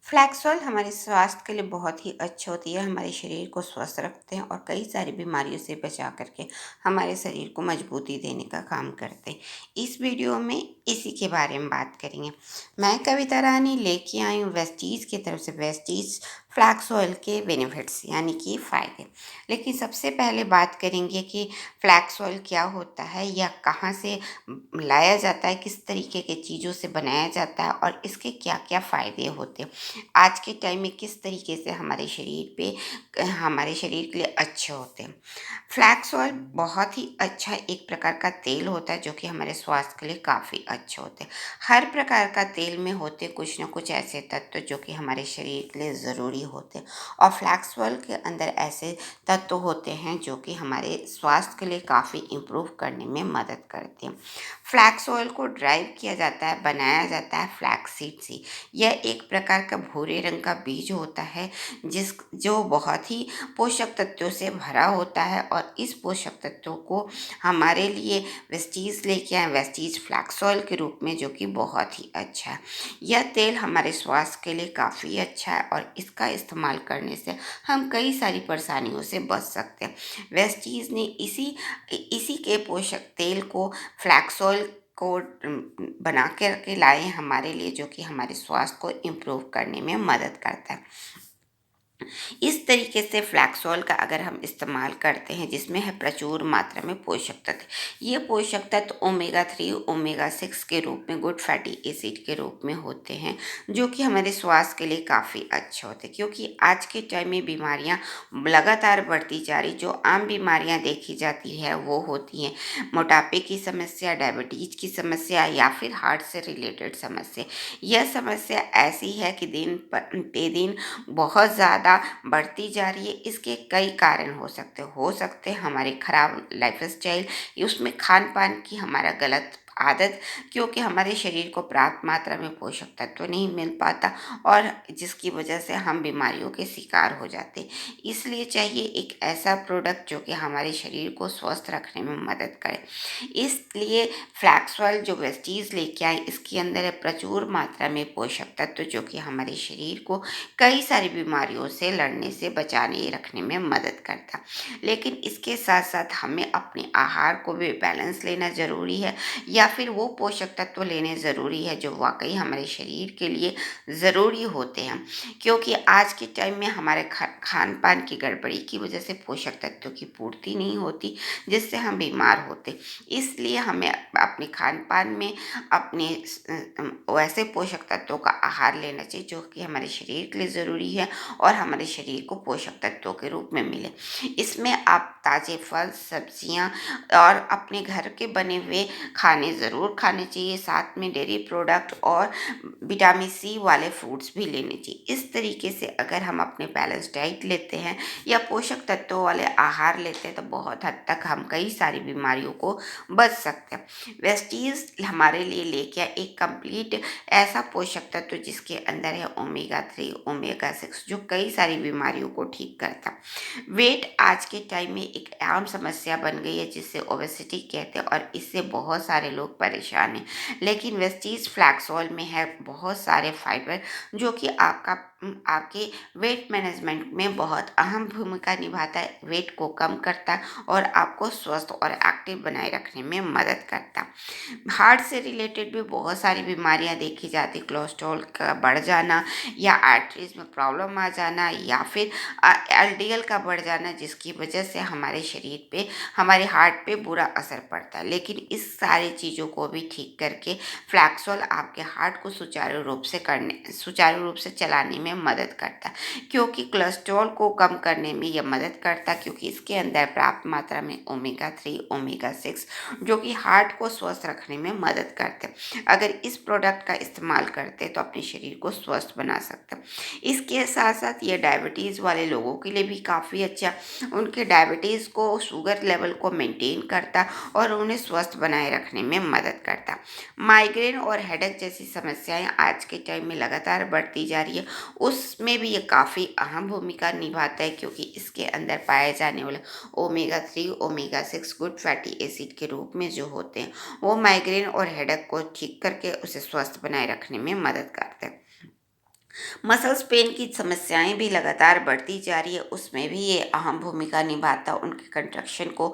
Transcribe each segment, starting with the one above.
Flax oil हमारे स्वास्थ्य के लिए बहुत ही अच्छी होती है। हमारे शरीर को स्वस्थ रखते हैं और कई सारी बीमारियों से बचा करके हमारे शरीर को मजबूती देने का काम करते हैं। इस वीडियो में इसी के बारे में बात करेंगे। मैं कविता रानी लेके आई हूँ वेस्टीज की तरफ से वेस्टीज फ्लैक्स ऑयल के बेनिफिट्स यानी कि फ़ायदे। लेकिन सबसे पहले बात करेंगे कि फ्लैक्स ऑयल क्या होता है या कहाँ से लाया जाता है, किस तरीके के चीज़ों से बनाया जाता है और इसके क्या क्या फ़ायदे होते हैं। आज के टाइम में किस तरीके से हमारे शरीर पे हमारे शरीर के लिए अच्छे होते हैं। फ्लैक्स ऑयल बहुत ही अच्छा एक प्रकार का तेल होता है जो कि हमारे स्वास्थ्य के लिए काफ़ी अच्छे होते हैं। हर प्रकार का तेल में होते कुछ ना कुछ ऐसे तत्व जो कि हमारे शरीर के लिए ज़रूरी होते हैं और फ्लैक्स ऑयल के अंदर ऐसे तत्व होते हैं जो कि हमारे स्वास्थ्य के लिए काफ़ी इम्प्रूव करने में मदद करते हैं। फ्लैक्स ऑयल को ड्राइव किया जाता है, बनाया जाता है फ्लैक्स सीड से। यह एक प्रकार का भूरे रंग का बीज होता है जो बहुत ही पोषक तत्वों से भरा होता है और इस पोषक तत्वों को हमारे लिए वेस्टीज लेके आए वेस्टीज फ्लैक्स ऑयल के रूप में, जो कि बहुत ही अच्छा है। यह तेल हमारे स्वास्थ्य के लिए काफ़ी अच्छा है और इसका इस्तेमाल करने से हम कई सारी परेशानियों से बच सकते हैं। वेस्टीज ने इसी इसी के पोषक तेल को फ्लैक्स ऑयल को बना के लाए हैं हमारे लिए, जो कि हमारे स्वास्थ्य को इम्प्रूव करने में मदद करता है। इस तरीके से फ्लैक्स ऑयल का अगर हम इस्तेमाल करते हैं जिसमें है प्रचुर मात्रा में पोषक तत्व। ये पोषक तत्व ओमेगा 3 ओमेगा 6 के रूप में गुड फैटी एसिड के रूप में होते हैं, जो कि हमारे स्वास्थ्य के लिए काफ़ी अच्छे होते हैं। क्योंकि आज के टाइम में बीमारियां लगातार बढ़ती जा रही, जो आम बीमारियां देखी जाती है वो होती हैं मोटापे की समस्या, डायबिटीज की समस्या या फिर हार्ट से रिलेटेड समस्या। यह समस्या ऐसी है कि दिन पे दिन बहुत ज़्यादा बढ़ती जा रही है। इसके कई कारण हो सकते हैं हमारी खराब लाइफ स्टाइल, उसमें खान पान की हमारा गलत आदत, क्योंकि हमारे शरीर को पर्याप्त मात्रा में पोषक तत्व नहीं मिल पाता और जिसकी वजह से हम बीमारियों के शिकार हो जाते हैं। इसलिए चाहिए एक ऐसा प्रोडक्ट जो कि हमारे शरीर को स्वस्थ रखने में मदद करे। इसलिए फ्लैक्स ऑयल जो वेस्टीज लेके आए, इसके अंदर है प्रचुर मात्रा में पोषक तत्व जो कि हमारे शरीर को कई सारी बीमारियों से लड़ने से बचाने रखने में मदद करता। लेकिन इसके साथ साथ हमें अपने आहार को भी बैलेंस लेना ज़रूरी है या फिर वो पोषक तत्व लेने ज़रूरी है जो वाकई हमारे शरीर के लिए ज़रूरी होते हैं। क्योंकि आज के टाइम में हमारे खान पान की गड़बड़ी की वजह से पोषक तत्वों की पूर्ति नहीं होती, जिससे हम बीमार होते। इसलिए हमें अपने खान पान में अपने वैसे पोषक तत्वों का आहार लेना चाहिए जो कि हमारे शरीर के लिए ज़रूरी है और हमारे शरीर को पोषक तत्वों के रूप में मिले। इसमें आप ताज़े फल, सब्जियां और अपने घर के बने हुए खाने ज़रूर खाने चाहिए। साथ में डेयरी प्रोडक्ट और विटामिन सी वाले फ्रूट्स भी लेने चाहिए। इस तरीके से अगर हम अपने बैलेंस डाइट लेते हैं या पोषक तत्वों वाले आहार लेते हैं तो बहुत हद तक हम कई सारी बीमारियों को बच सकते हैं। वेस्टीज हमारे लिए लेके आए एक कंप्लीट ऐसा पोषक तत्व जिसके अंदर है ओमेगा 3 ओमेगा 6, जो कई सारी बीमारियों को ठीक करता। वेट आज के टाइम में एक आम समस्या बन गई है जिसे ओबेसिटी कहते हैं और इससे बहुत सारे लोग परेशान हैं। लेकिन वेस्टीज फ्लैक्स ऑयल में है बहुत सारे फाइबर जो कि आपके वेट मैनेजमेंट में बहुत अहम भूमिका निभाता है, वेट को कम करता है और आपको स्वस्थ और एक्टिव बनाए रखने में मदद करता। हार्ट से रिलेटेड भी बहुत सारी बीमारियां देखी जाती, कोलेस्ट्रॉल का बढ़ जाना या आर्टरीज में प्रॉब्लम आ जाना या फिर एलडीएल का बढ़ जाना, जिसकी वजह से हमारे शरीर पे हमारे हार्ट पे बुरा असर पड़ता है। लेकिन इस सारी चीज़ों को भी ठीक करके फ्लैक्सोल आपके हार्ट को सुचारू रूप से चलाने में मदद करता है, क्योंकि कोलेस्ट्रॉल को कम करने में यह मदद करता है, क्योंकि इसके अंदर पर्याप्त मात्रा में ओमेगा 3 ओमेगा 6 जो कि हार्ट को स्वस्थ रखने में मदद करते हैं। अगर इस प्रोडक्ट का इस्तेमाल करते हैं तो अपने शरीर को स्वस्थ बना सकते हैं। इसके साथ साथ ये डायबिटीज़ वाले लोगों के लिए भी काफ़ी अच्छा, उनके डायबिटीज़ को शुगर लेवल को मेंटेन करता और उन्हें स्वस्थ बनाए रखने में मदद करता। माइग्रेन और हेडेक जैसी समस्याएं आज के टाइम में लगातार बढ़ती जा रही है, उसमें भी ये काफ़ी अहम भूमिका निभाता है, क्योंकि इसके अंदर पाए जाने वाले omega 3 omega 6 good fatty acid के रूप में जो होते हैं वो माइग्रेन और हेडेक को ठीक करके उसे स्वस्थ बनाए रखने में मदद करते हैं। मसल्स पेन की समस्याएं भी लगातार बढ़ती जा रही है, उसमें भी ये अहम भूमिका निभाता है। उनके कंट्रक्शन को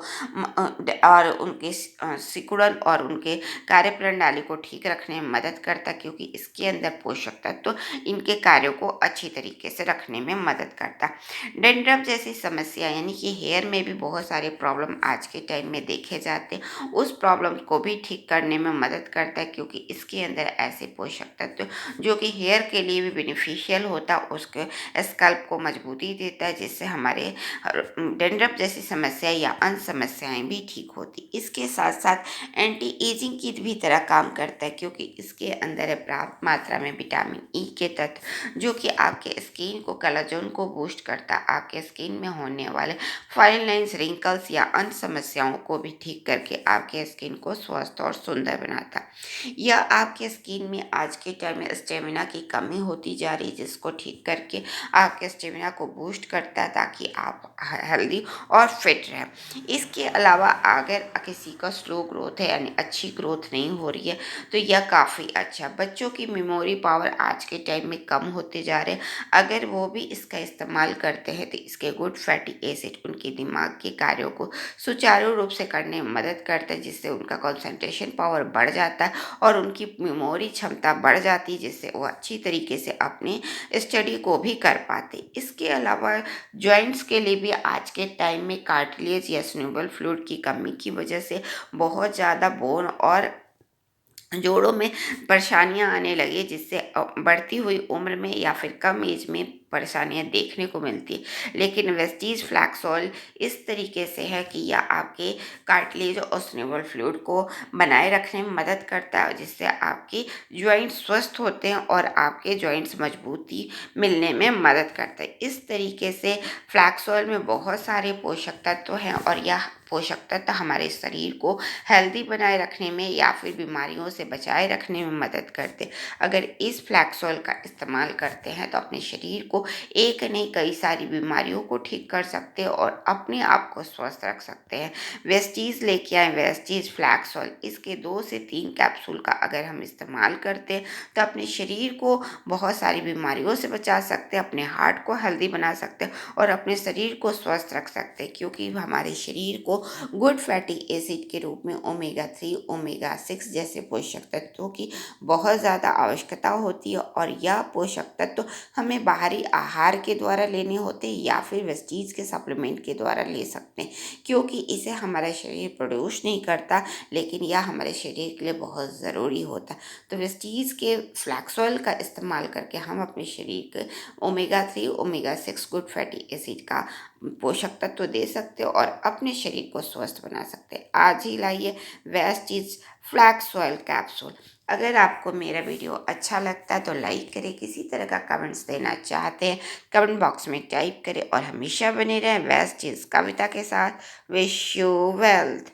और उनके सिकुड़न और उनके कार्यप्रणाली को ठीक रखने में मदद करता है, क्योंकि इसके अंदर पोषक तत्व इनके कार्यों को अच्छी तरीके से रखने में मदद करता है। डेंड्रफ जैसी समस्या यानी कि हेयर में भी बहुत सारे प्रॉब्लम आज के टाइम में देखे जाते हैं, उस प्रॉब्लम को भी ठीक करने में मदद करता है, क्योंकि इसके अंदर ऐसे पोषक तत्व जो कि हेयर के लिए भी बेनिफिशियल होता है, उसके स्कल्प को मजबूती देता है, जिससे हमारे डेंड्रफ जैसी समस्या या अन्य समस्याएं भी ठीक होती। इसके साथ साथ एंटी एजिंग की भी तरह काम करता है, क्योंकि इसके अंदर है पर्याप्त मात्रा में विटामिन ई के तत्व, जो कि आपके स्किन को कोलेजन को बूस्ट करता है, आपके स्किन में होने वाले फाइन लाइन्स, रिंकल्स या अन्य समस्याओं को भी ठीक करके आपके स्किन को स्वस्थ और सुंदर बनाता है। या आपके स्किन में आज के टाइम में स्टेमिना की कमी होती जा रही है, जिसको ठीक करके आपके स्टेमिना को बूस्ट करता है, ताकि आप हेल्दी और फिट रहें। इसके अलावा अगर किसी का स्लो ग्रोथ है यानी अच्छी ग्रोथ नहीं हो रही है, तो यह काफ़ी अच्छा। बच्चों की मेमोरी पावर आज के टाइम में कम होते जा रहे हैं, अगर वो भी इसका इस्तेमाल करते हैं तो इसके गुड फैटी एसिड उनके दिमाग के कार्यों को सुचारू रूप से करने में मदद करता है, जिससे उनका कंसंट्रेशन पावर बढ़ जाता है और उनकी मेमोरी क्षमता बढ़ जाती है, जिससे वो अच्छी तरीके से अपनी स्टडी को भी कर पाते। इसके अलावा जॉइंट्स के लिए भी आज के टाइम में कार्टिलेज या स्नूबल फ्लूइड की कमी की वजह से बहुत ज़्यादा बोन और जोड़ों में परेशानियां आने लगी, जिससे बढ़ती हुई उम्र में या फिर कम एज में परेशानियां देखने को मिलती है। लेकिन वेस्टीज फ्लैक्सॉल इस तरीके से है कि यह आपके कार्टिलेज और स्नेबल फ्लूइड को बनाए रखने में मदद करता है, जिससे आपके जॉइंट्स स्वस्थ होते हैं और आपके जॉइंट्स मजबूती मिलने में मदद करता है। इस तरीके से फ्लैक्सॉल में बहुत सारे पोषक तत्व हैं, और यह पोषक तत्व हमारे शरीर को हेल्दी बनाए रखने में या फिर बीमारियों से बचाए रखने में मदद करते। अगर इस फ्लैक्सॉल का इस्तेमाल करते हैं तो अपने शरीर को एक नहीं कई सारी बीमारियों को ठीक कर सकते हैं और अपने आप को स्वस्थ रख सकते हैं। वेस्टीज लेके आए, वेस्टीज फ्लैक्सॉल, इसके 2 से 3 कैप्सूल का अगर हम इस्तेमाल करते हैं तो अपने शरीर को बहुत सारी बीमारियों से बचा सकते हैं, अपने हार्ट को हेल्दी बना सकते हैं और अपने शरीर को स्वस्थ रख सकते हैं, क्योंकि हमारे शरीर को गुड फैटी एसिड के रूप में ओमेगा 3, ओमेगा 6 जैसे पोषक तत्वों की बहुत ज़्यादा आवश्यकता होती है, और यह पोषक तत्व हमें बाहरी आहार के द्वारा लेने होते हैं या फिर वेस्टीज के सप्लीमेंट के द्वारा ले सकते हैं, क्योंकि इसे हमारा शरीर प्रोड्यूस नहीं करता, लेकिन यह हमारे शरीर के लिए बहुत ज़रूरी होता है। तो वेस्टीज के फ्लैक्स ऑयल का इस्तेमाल करके हम अपने शरीर के omega 3, omega 6 good fatty acid का पोषक तत्व दे सकते हो और अपने शरीर को स्वस्थ बना सकते हैं। आज ही लाइए वेस्टीज फ्लैक्स ऑयल कैप्सूल। अगर आपको मेरा वीडियो अच्छा लगता है तो लाइक करें, किसी तरह का कमेंट्स देना चाहते हैं कमेंट बॉक्स में टाइप करें, और हमेशा बने रहें वेस्टीज कविता के साथ। Wish you wealth.